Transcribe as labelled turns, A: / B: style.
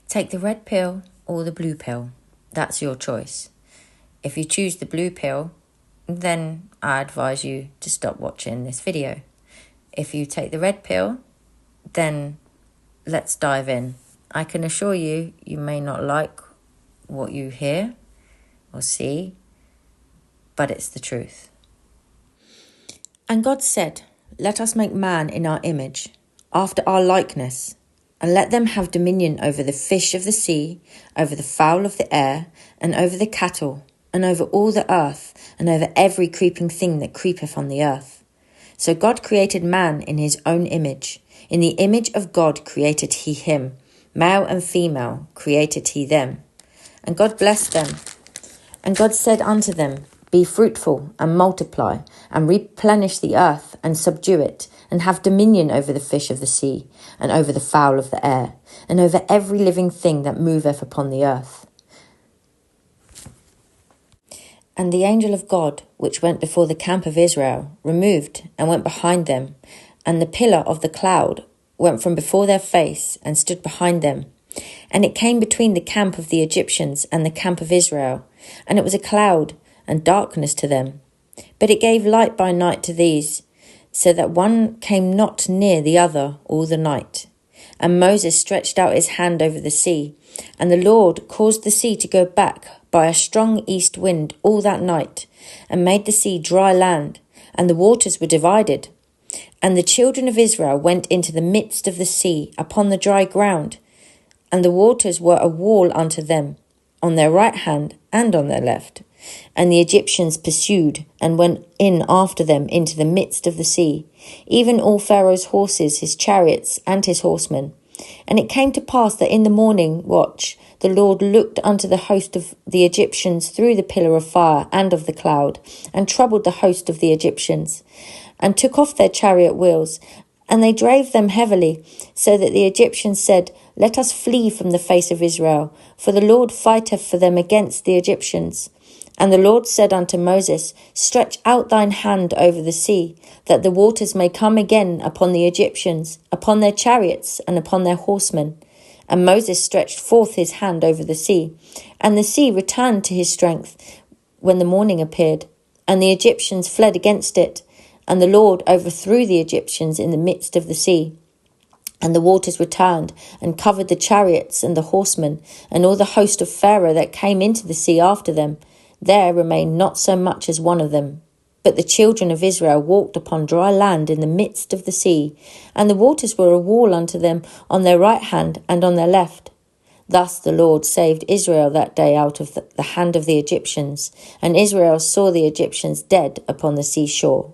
A: Take the red pill or the blue pill. That's your choice. If you choose the blue pill, then I advise you to stop watching this video. If you take the red pill, then let's dive in. I can assure you, you may not like what you hear or see, but it's the truth. And God said, "Let us make man in our image, after our likeness, and let them have dominion over the fish of the sea, over the fowl of the air, and over the cattle, and over all the earth, and over every creeping thing that creepeth on the earth." So God created man in his own image. In the image of God created he him. Male and female created he them. And God blessed them. And God said unto them, "Be fruitful, and multiply, and replenish the earth, and subdue it, and have dominion over the fish of the sea, and over the fowl of the air, and over every living thing that moveth upon the earth." And the angel of God, which went before the camp of Israel, removed, and went behind them. And the pillar of the cloud went from before their face, and stood behind them. And it came between the camp of the Egyptians and the camp of Israel, and it was a cloud and darkness to them. But it gave light by night to these, so that one came not near the other all the night. And Moses stretched out his hand over the sea, and the Lord caused the sea to go back by a strong east wind all that night, and made the sea dry land, and the waters were divided. And the children of Israel went into the midst of the sea upon the dry ground, and the waters were a wall unto them, on their right hand and on their left. And the Egyptians pursued, and went in after them into the midst of the sea, even all Pharaoh's horses, his chariots, and his horsemen. And it came to pass that in the morning watch the Lord looked unto the host of the Egyptians through the pillar of fire and of the cloud, and troubled the host of the Egyptians, and took off their chariot wheels, and they drave them heavily, so that the Egyptians said, "Let us flee from the face of Israel, for the Lord fighteth for them against the Egyptians." And the Lord said unto Moses, "Stretch out thine hand over the sea, that the waters may come again upon the Egyptians, upon their chariots, and upon their horsemen." And Moses stretched forth his hand over the sea, and the sea returned to his strength when the morning appeared, and the Egyptians fled against it. And the Lord overthrew the Egyptians in the midst of the sea. And the waters returned, and covered the chariots and the horsemen, and all the host of Pharaoh that came into the sea after them. There remained not so much as one of them. But the children of Israel walked upon dry land in the midst of the sea, and the waters were a wall unto them on their right hand and on their left. Thus the Lord saved Israel that day out of the hand of the Egyptians, and Israel saw the Egyptians dead upon the seashore.